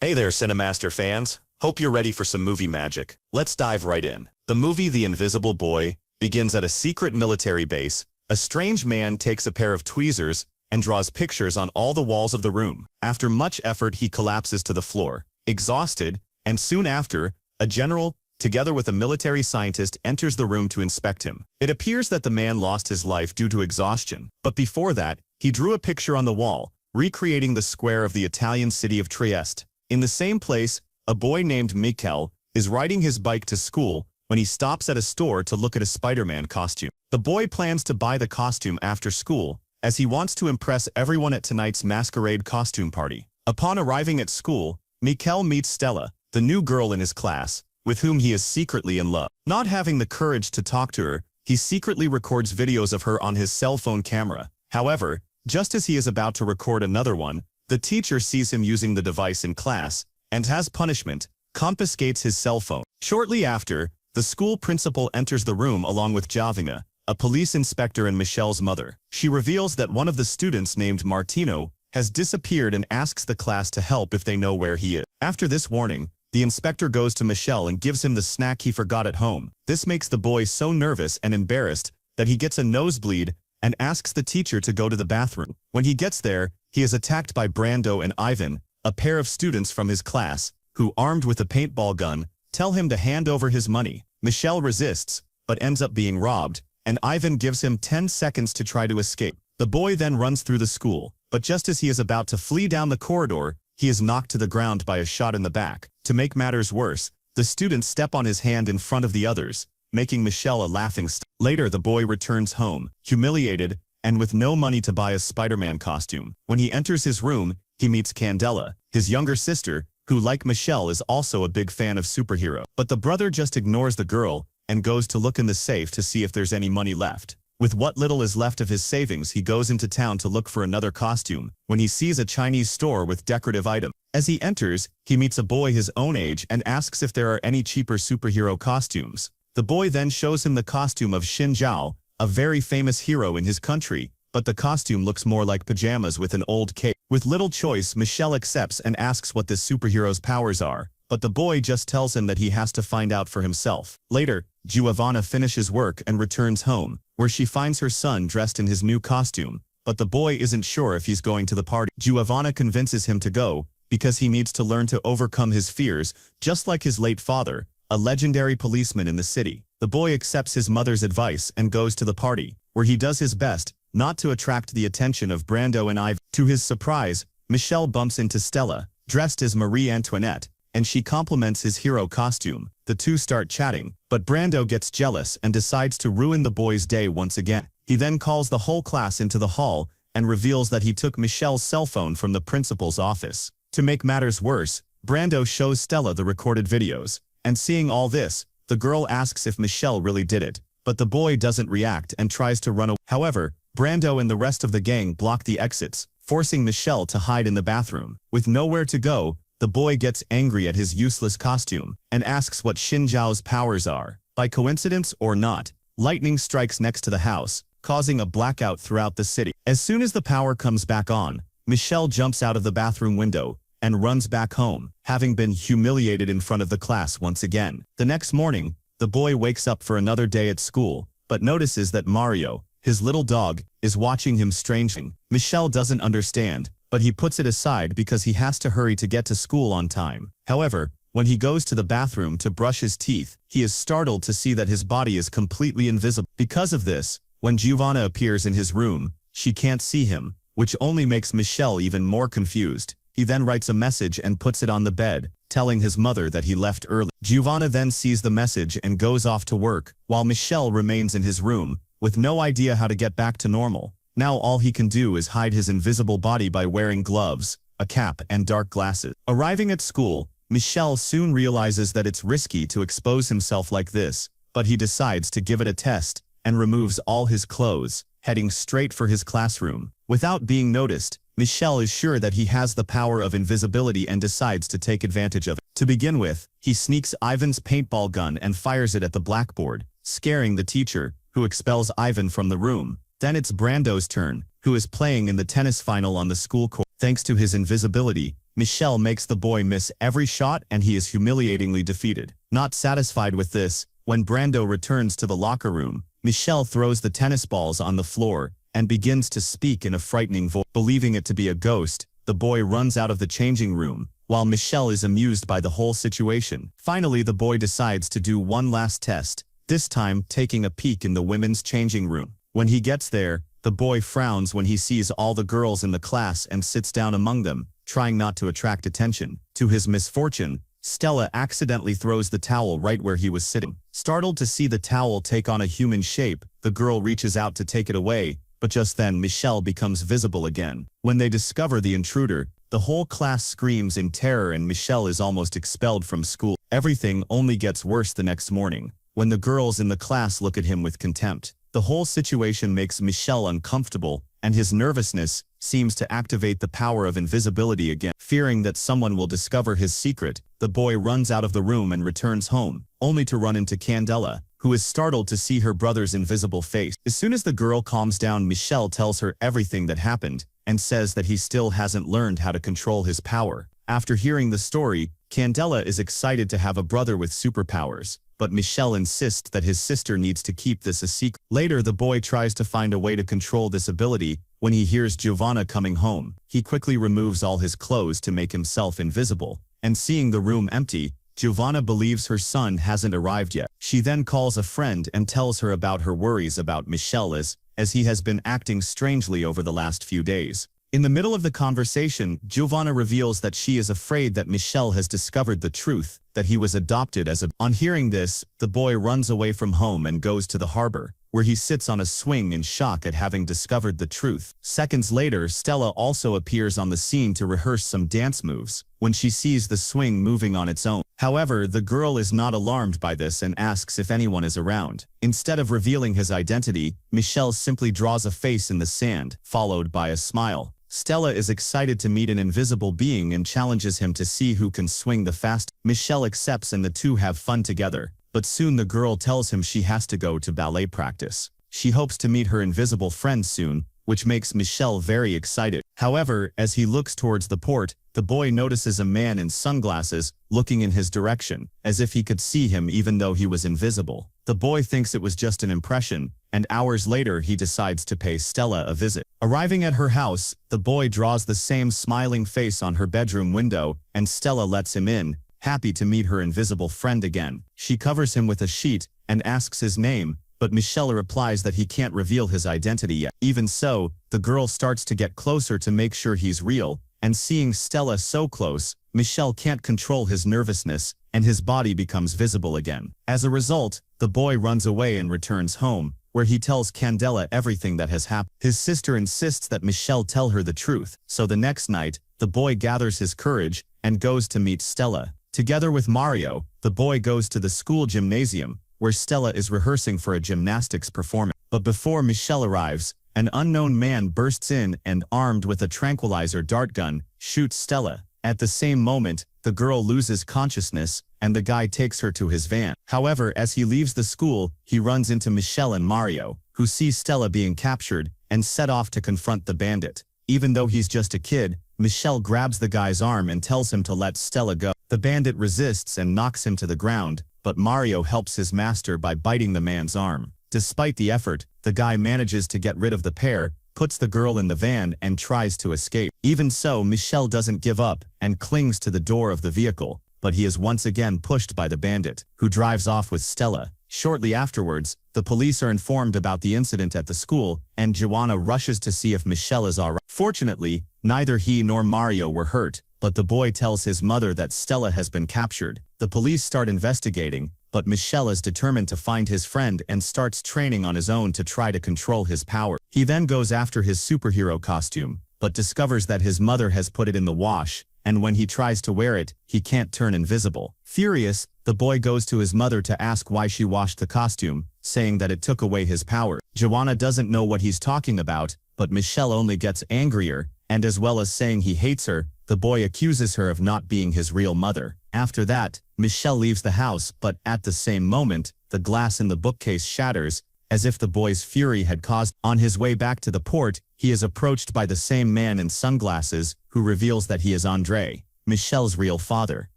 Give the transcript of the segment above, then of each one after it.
Hey there, CineMaster fans. Hope you're ready for some movie magic. Let's dive right in. The movie The Invisible Boy begins at a secret military base. A strange man takes a pair of tweezers and draws pictures on all the walls of the room. After much effort, he collapses to the floor, exhausted, and soon after, a general, together with a military scientist, enters the room to inspect him. It appears that the man lost his life due to exhaustion, but before that, he drew a picture on the wall, recreating the square of the Italian city of Trieste. In the same place, a boy named Mikel is riding his bike to school when he stops at a store to look at a Spider-Man costume. The boy plans to buy the costume after school, as he wants to impress everyone at tonight's masquerade costume party. Upon arriving at school, Mikel meets Stella, the new girl in his class, with whom he is secretly in love. Not having the courage to talk to her, he secretly records videos of her on his cell phone camera. However, just as he is about to record another one, the teacher sees him using the device in class, and as punishment, confiscates his cell phone. Shortly after, the school principal enters the room along with Jovina, a police inspector and Michelle's mother. She reveals that one of the students named Martino has disappeared and asks the class to help if they know where he is. After this warning, the inspector goes to Michelle and gives him the snack he forgot at home. This makes the boy so nervous and embarrassed that he gets a nosebleed and asks the teacher to go to the bathroom. When he gets there, he is attacked by Brando and Ivan, a pair of students from his class, who, armed with a paintball gun, tell him to hand over his money. Michelle resists, but ends up being robbed, and Ivan gives him 10 seconds to try to escape. The boy then runs through the school, but just as he is about to flee down the corridor, he is knocked to the ground by a shot in the back. To make matters worse, the students step on his hand in front of the others, making Michelle a laughingstock. Later, the boy returns home, humiliated, and with no money to buy a Spider-Man costume. When he enters his room, he meets Candela, his younger sister, who, like Michelle, is also a big fan of superhero. But the brother just ignores the girl and goes to look in the safe to see if there's any money left. With what little is left of his savings, he goes into town to look for another costume, when he sees a Chinese store with decorative items. As he enters, he meets a boy his own age and asks if there are any cheaper superhero costumes. The boy then shows him the costume of Xin Zhao, a very famous hero in his country, but the costume looks more like pajamas with an old cape. With little choice, Michelle accepts and asks what this superhero's powers are, but the boy just tells him that he has to find out for himself. Later, Giovanna finishes work and returns home, where she finds her son dressed in his new costume, but the boy isn't sure if he's going to the party. Giovanna convinces him to go, because he needs to learn to overcome his fears, just like his late father, a legendary policeman in the city. The boy accepts his mother's advice and goes to the party, where he does his best not to attract the attention of Brando and Ivan. To his surprise, Michelle bumps into Stella, dressed as Marie Antoinette, and she compliments his hero costume. The two start chatting, but Brando gets jealous and decides to ruin the boy's day once again. He then calls the whole class into the hall and reveals that he took Michelle's cell phone from the principal's office. To make matters worse, Brando shows Stella the recorded videos, and seeing all this, the girl asks if Michelle really did it, but the boy doesn't react and tries to run away. However, Brando and the rest of the gang block the exits, forcing Michelle to hide in the bathroom. With nowhere to go, the boy gets angry at his useless costume and asks what Xin Zhao's powers are. By coincidence or not, lightning strikes next to the house, causing a blackout throughout the city. As soon as the power comes back on, Michelle jumps out of the bathroom window and runs back home, having been humiliated in front of the class once again. The next morning, the boy wakes up for another day at school, but notices that Mario, his little dog, is watching him strangely. Michelle doesn't understand, but he puts it aside because he has to hurry to get to school on time. However, when he goes to the bathroom to brush his teeth, he is startled to see that his body is completely invisible. Because of this, when Giovanna appears in his room, she can't see him, which only makes Michelle even more confused. He then writes a message and puts it on the bed, telling his mother that he left early. Giovanna then sees the message and goes off to work, while Michelle remains in his room, with no idea how to get back to normal. Now all he can do is hide his invisible body by wearing gloves, a cap, and dark glasses. Arriving at school, Michelle soon realizes that it's risky to expose himself like this, but he decides to give it a test, and removes all his clothes, heading straight for his classroom. Without being noticed, Michelle is sure that he has the power of invisibility and decides to take advantage of it. To begin with, he sneaks Ivan's paintball gun and fires it at the blackboard, scaring the teacher, who expels Ivan from the room. Then it's Brando's turn, who is playing in the tennis final on the school court. Thanks to his invisibility, Michelle makes the boy miss every shot and he is humiliatingly defeated. Not satisfied with this, when Brando returns to the locker room, Michelle throws the tennis balls on the floor and begins to speak in a frightening voice. Believing it to be a ghost, the boy runs out of the changing room, while Michelle is amused by the whole situation. Finally, the boy decides to do one last test, this time taking a peek in the women's changing room. When he gets there, the boy frowns when he sees all the girls in the class and sits down among them, trying not to attract attention. To his misfortune, Stella accidentally throws the towel right where he was sitting. Startled to see the towel take on a human shape, the girl reaches out to take it away, but just then Michelle becomes visible again. When they discover the intruder, the whole class screams in terror and Michelle is almost expelled from school. Everything only gets worse the next morning, when the girls in the class look at him with contempt. The whole situation makes Michelle uncomfortable, and his nervousness seems to activate the power of invisibility again. Fearing that someone will discover his secret, the boy runs out of the room and returns home, only to run into Candela, who is startled to see her brother's invisible face. As soon as the girl calms down, Michelle tells her everything that happened, and says that he still hasn't learned how to control his power. After hearing the story, Candela is excited to have a brother with superpowers, but Michelle insists that his sister needs to keep this a secret. Later, the boy tries to find a way to control this ability. When he hears Giovanna coming home, he quickly removes all his clothes to make himself invisible, and seeing the room empty, Giovanna believes her son hasn't arrived yet. She then calls a friend and tells her about her worries about Michelle as he has been acting strangely over the last few days. In the middle of the conversation, Giovanna reveals that she is afraid that Michelle has discovered the truth, that he was adopted as a... On hearing this, the boy runs away from home and goes to the harbor, where he sits on a swing in shock at having discovered the truth. Seconds later, Stella also appears on the scene to rehearse some dance moves, when she sees the swing moving on its own. However, the girl is not alarmed by this and asks if anyone is around. Instead of revealing his identity, Michelle simply draws a face in the sand, followed by a smile. Stella is excited to meet an invisible being and challenges him to see who can swing the fastest. Michelle accepts and the two have fun together, but soon the girl tells him she has to go to ballet practice. She hopes to meet her invisible friend soon, which makes Michelle very excited. However, as he looks towards the port, the boy notices a man in sunglasses looking in his direction, as if he could see him even though he was invisible. The boy thinks it was just an impression, and hours later he decides to pay Stella a visit. Arriving at her house, the boy draws the same smiling face on her bedroom window, and Stella lets him in, happy to meet her invisible friend again. She covers him with a sheet and asks his name, but Michelle replies that he can't reveal his identity yet. Even so, the girl starts to get closer to make sure he's real, and seeing Stella so close, Michelle can't control his nervousness, and his body becomes visible again. As a result, the boy runs away and returns home, where he tells Candela everything that has happened. His sister insists that Michelle tell her the truth, so the next night, the boy gathers his courage and goes to meet Stella. Together with Mario, the boy goes to the school gymnasium, where Stella is rehearsing for a gymnastics performance. But before Michelle arrives, an unknown man bursts in and, armed with a tranquilizer dart gun, shoots Stella. At the same moment, the girl loses consciousness, and the guy takes her to his van. However, as he leaves the school, he runs into Michelle and Mario, who see Stella being captured, and set off to confront the bandit. Even though he's just a kid, Michelle grabs the guy's arm and tells him to let Stella go. The bandit resists and knocks him to the ground, but Mario helps his master by biting the man's arm. Despite the effort, the guy manages to get rid of the pair, puts the girl in the van and tries to escape. Even so, Michelle doesn't give up and clings to the door of the vehicle, but he is once again pushed by the bandit, who drives off with Stella. Shortly afterwards, the police are informed about the incident at the school, and Joanna rushes to see if Michelle is alright. Fortunately, neither he nor Mario were hurt, but the boy tells his mother that Stella has been captured. The police start investigating, but Michelle is determined to find his friend and starts training on his own to try to control his power. He then goes after his superhero costume, but discovers that his mother has put it in the wash, and when he tries to wear it, he can't turn invisible. Furious, the boy goes to his mother to ask why she washed the costume, saying that it took away his power. Joanna doesn't know what he's talking about, but Michelle only gets angrier, and as well as saying he hates her, the boy accuses her of not being his real mother. After that, Michelle leaves the house, but at the same moment, the glass in the bookcase shatters, as if the boy's fury had caused. On his way back to the port, he is approached by the same man in sunglasses who reveals that he is Andrei, Michelle's real father.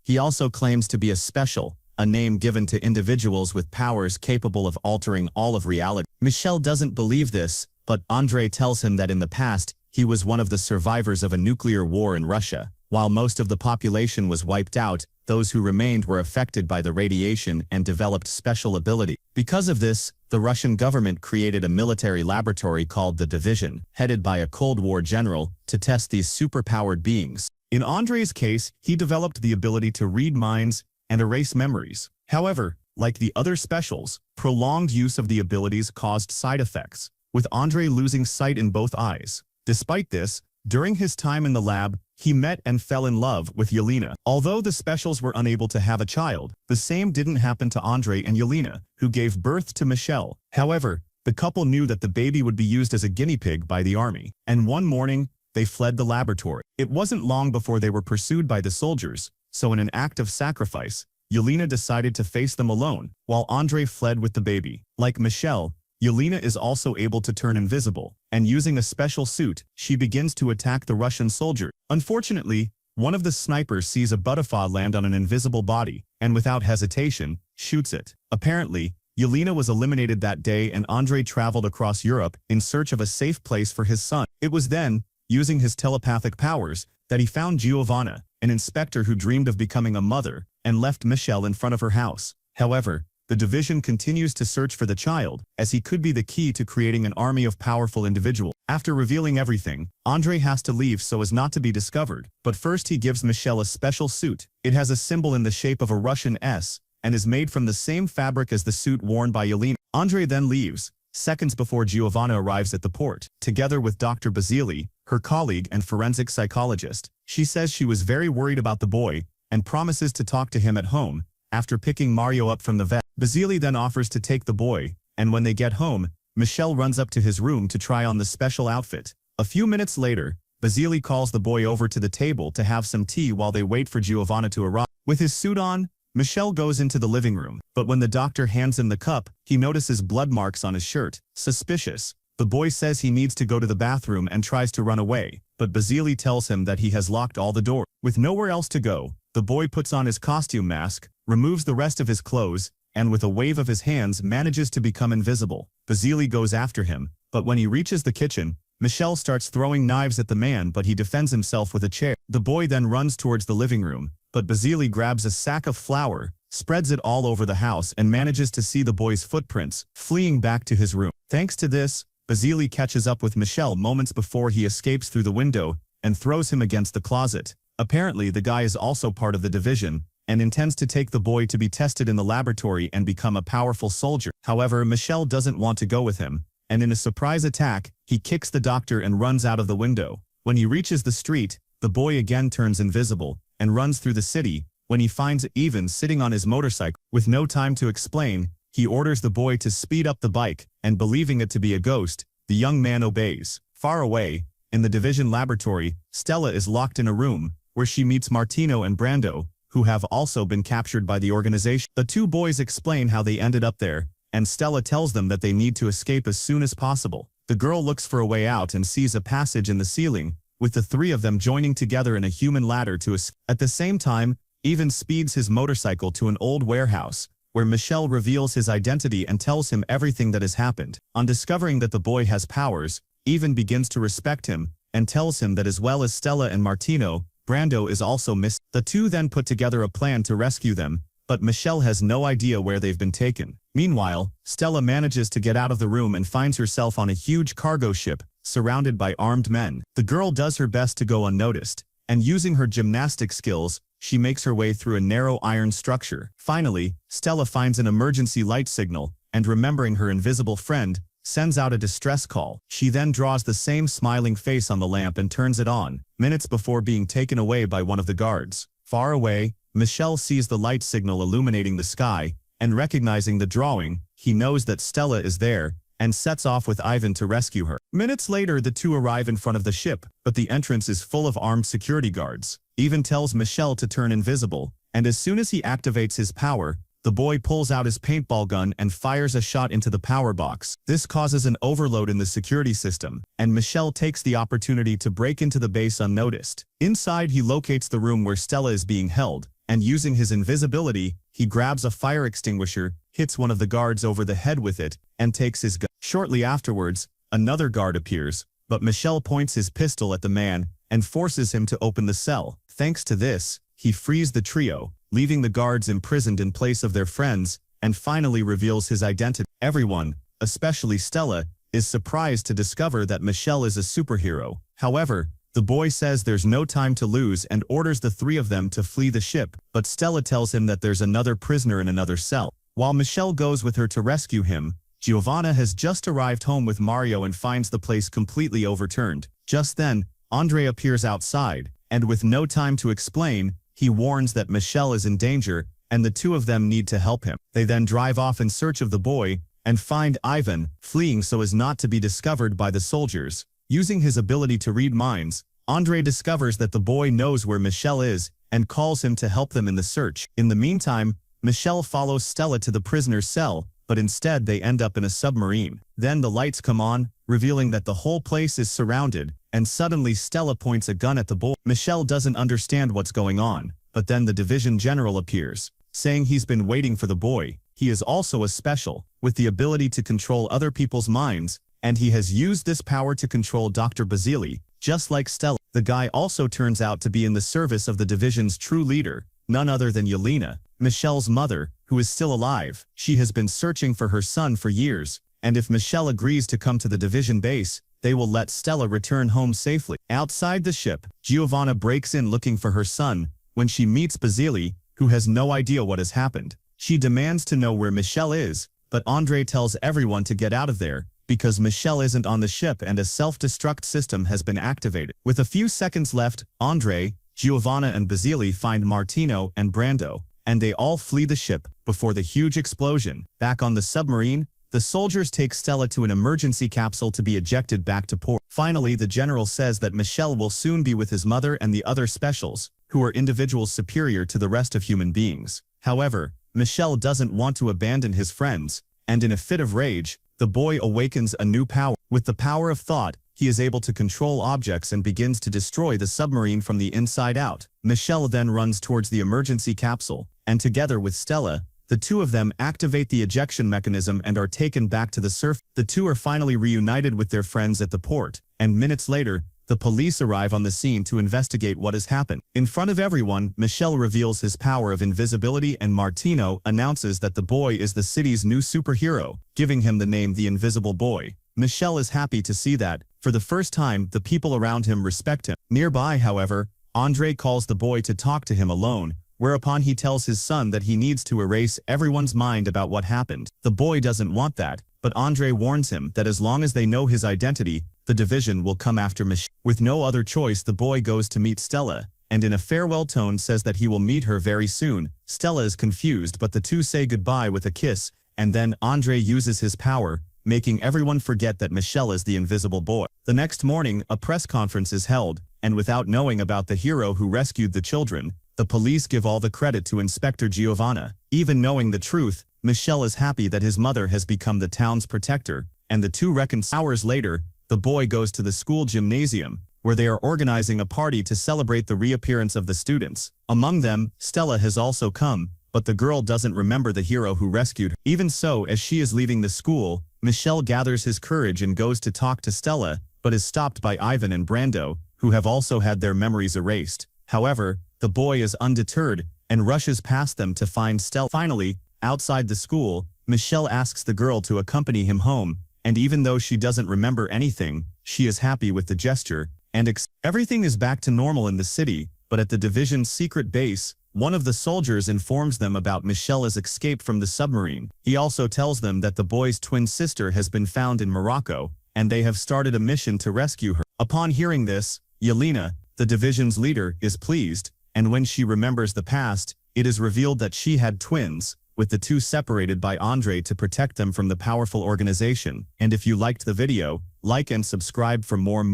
He also claims to be a special, a name given to individuals with powers capable of altering all of reality. Michelle doesn't believe this, but Andrei tells him that in the past, he was one of the survivors of a nuclear war in Russia. While most of the population was wiped out, those who remained were affected by the radiation and developed special ability. Because of this, the Russian government created a military laboratory called the Division, headed by a Cold War general, to test these superpowered beings. In Andrei's case, he developed the ability to read minds and erase memories. However, like the other specials, prolonged use of the abilities caused side effects, with Andrei losing sight in both eyes. Despite this, during his time in the lab, he met and fell in love with Yelena. Although the specials were unable to have a child, the same didn't happen to Andrei and Yelena, who gave birth to Michelle. However, the couple knew that the baby would be used as a guinea pig by the army, and one morning, they fled the laboratory. It wasn't long before they were pursued by the soldiers, so in an act of sacrifice, Yelena decided to face them alone, while Andrei fled with the baby. Like Michelle, Yelena is also able to turn invisible, and using a special suit, she begins to attack the Russian soldier. Unfortunately, one of the snipers sees a butterfly land on an invisible body, and without hesitation, shoots it. Apparently, Yelena was eliminated that day and Andrei traveled across Europe in search of a safe place for his son. It was then, using his telepathic powers, that he found Giovanna, an inspector who dreamed of becoming a mother, and left Michelle in front of her house. However, the Division continues to search for the child, as he could be the key to creating an army of powerful individuals. After revealing everything, Andrei has to leave so as not to be discovered, but first he gives Michelle a special suit. It has a symbol in the shape of a Russian S, and is made from the same fabric as the suit worn by Yelena. Andrei then leaves, seconds before Giovanna arrives at the port, together with Dr. Basili, her colleague and forensic psychologist. She says she was very worried about the boy, and promises to talk to him at home. After picking Mario up from the vet, Basili then offers to take the boy, and when they get home, Michelle runs up to his room to try on the special outfit. A few minutes later, Basili calls the boy over to the table to have some tea while they wait for Giovanna to arrive. With his suit on, Michelle goes into the living room, but when the doctor hands him the cup, he notices blood marks on his shirt. Suspicious. The boy says he needs to go to the bathroom and tries to run away, but Basili tells him that he has locked all the doors. With nowhere else to go, the boy puts on his costume mask, removes the rest of his clothes, and with a wave of his hands manages to become invisible. Basili goes after him, but when he reaches the kitchen, Michelle starts throwing knives at the man, but he defends himself with a chair. The boy then runs towards the living room, but Basili grabs a sack of flour, spreads it all over the house and manages to see the boy's footprints, fleeing back to his room. Thanks to this, Basili catches up with Michelle moments before he escapes through the window and throws him against the closet. Apparently the guy is also part of the Division, and intends to take the boy to be tested in the laboratory and become a powerful soldier. However, Michelle doesn't want to go with him, and in a surprise attack, he kicks the doctor and runs out of the window. When he reaches the street, the boy again turns invisible, and runs through the city, when he finds Ivan sitting on his motorcycle. With no time to explain, he orders the boy to speed up the bike, and believing it to be a ghost, the young man obeys. Far away, in the Division laboratory, Stella is locked in a room, where she meets Martino and Brando, who have also been captured by the organization. The two boys explain how they ended up there, and Stella tells them that they need to escape as soon as possible. The girl looks for a way out and sees a passage in the ceiling, with the three of them joining together in a human ladder to escape. At the same time, Ivan speeds his motorcycle to an old warehouse, where Michelle reveals his identity and tells him everything that has happened. On discovering that the boy has powers, Ivan begins to respect him, and tells him that as well as Stella and Martino, Brando is also missing. The two then put together a plan to rescue them, but Michelle has no idea where they've been taken. Meanwhile, Stella manages to get out of the room and finds herself on a huge cargo ship, surrounded by armed men. The girl does her best to go unnoticed, and using her gymnastic skills, she makes her way through a narrow iron structure. Finally, Stella finds an emergency light signal, and remembering her invisible friend, sends out a distress call. She then draws the same smiling face on the lamp and turns it on, minutes before being taken away by one of the guards. Far away, Michelle sees the light signal illuminating the sky, and recognizing the drawing, he knows that Stella is there, and sets off with Ivan to rescue her. Minutes later, the two arrive in front of the ship, but the entrance is full of armed security guards. Ivan tells Michelle to turn invisible, and as soon as he activates his power, the boy pulls out his paintball gun and fires a shot into the power box. This causes an overload in the security system, and Michelle takes the opportunity to break into the base unnoticed. Inside, he locates the room where Stella is being held, and using his invisibility, he grabs a fire extinguisher, hits one of the guards over the head with it, and takes his gun. Shortly afterwards, another guard appears, but Michelle points his pistol at the man and forces him to open the cell. Thanks to this, he frees the trio, leaving the guards imprisoned in place of their friends, and finally reveals his identity. Everyone, especially Stella, is surprised to discover that Michelle is a superhero. However, the boy says there's no time to lose and orders the three of them to flee the ship, but Stella tells him that there's another prisoner in another cell. While Michelle goes with her to rescue him, Giovanna has just arrived home with Mario and finds the place completely overturned. Just then, Andre appears outside, and with no time to explain, he warns that Michelle is in danger, and the two of them need to help him. They then drive off in search of the boy, and find Ivan, fleeing so as not to be discovered by the soldiers. Using his ability to read minds, Andre discovers that the boy knows where Michelle is, and calls him to help them in the search. In the meantime, Michelle follows Stella to the prisoner's cell, but instead they end up in a submarine. Then the lights come on, revealing that the whole place is surrounded, and suddenly Stella points a gun at the boy. Michelle doesn't understand what's going on, but then the division general appears, saying he's been waiting for the boy. He is also a special, with the ability to control other people's minds, and he has used this power to control Dr. Basili, just like Stella. The guy also turns out to be in the service of the division's true leader, none other than Yelena, Michelle's mother, who is still alive. She has been searching for her son for years, and if Michelle agrees to come to the division base, they will let Stella return home safely. Outside the ship, Giovanna breaks in looking for her son, when she meets Basili, who has no idea what has happened. She demands to know where Michelle is, but Andre tells everyone to get out of there, because Michelle isn't on the ship and a self-destruct system has been activated. With a few seconds left, Andre, Giovanna and Basili find Martino and Brando, and they all flee the ship before the huge explosion. Back on the submarine, the soldiers take Stella to an emergency capsule to be ejected back to port. Finally, the general says that Michelle will soon be with his mother and the other specials, who are individuals superior to the rest of human beings. However, Michelle doesn't want to abandon his friends, and in a fit of rage, the boy awakens a new power. With the power of thought, he is able to control objects and begins to destroy the submarine from the inside out. Michelle then runs towards the emergency capsule, and together with Stella, the two of them activate the ejection mechanism and are taken back to the surface. The two are finally reunited with their friends at the port, and minutes later, the police arrive on the scene to investigate what has happened. In front of everyone, Michelle reveals his power of invisibility and Martino announces that the boy is the city's new superhero, giving him the name the Invisible Boy. Michelle is happy to see that, for the first time, the people around him respect him. Nearby, however, Andre calls the boy to talk to him alone, whereupon he tells his son that he needs to erase everyone's mind about what happened. The boy doesn't want that, but Andre warns him that as long as they know his identity, the division will come after Michelle. With no other choice, the boy goes to meet Stella, and in a farewell tone says that he will meet her very soon. Stella is confused, but the two say goodbye with a kiss, and then Andre uses his power, making everyone forget that Michelle is the Invisible Boy. The next morning, a press conference is held, and without knowing about the hero who rescued the children, the police give all the credit to Inspector Giovanna. Even knowing the truth, Michelle is happy that his mother has become the town's protector, and the two reconcile. Hours later, the boy goes to the school gymnasium, where they are organizing a party to celebrate the reappearance of the students. Among them, Stella has also come, but the girl doesn't remember the hero who rescued her. Even so, as she is leaving the school, Michelle gathers his courage and goes to talk to Stella, but is stopped by Ivan and Brando, who have also had their memories erased. However, the boy is undeterred, and rushes past them to find Stella. Finally, outside the school, Michelle asks the girl to accompany him home, and even though she doesn't remember anything, she is happy with the gesture, and everything is back to normal in the city, but at the division's secret base, one of the soldiers informs them about Michelle's escape from the submarine. He also tells them that the boy's twin sister has been found in Morocco, and they have started a mission to rescue her. Upon hearing this, Yelena, the division's leader, is pleased, and when she remembers the past, it is revealed that she had twins, with the two separated by Andre to protect them from the powerful organization. And if you liked the video, like and subscribe for more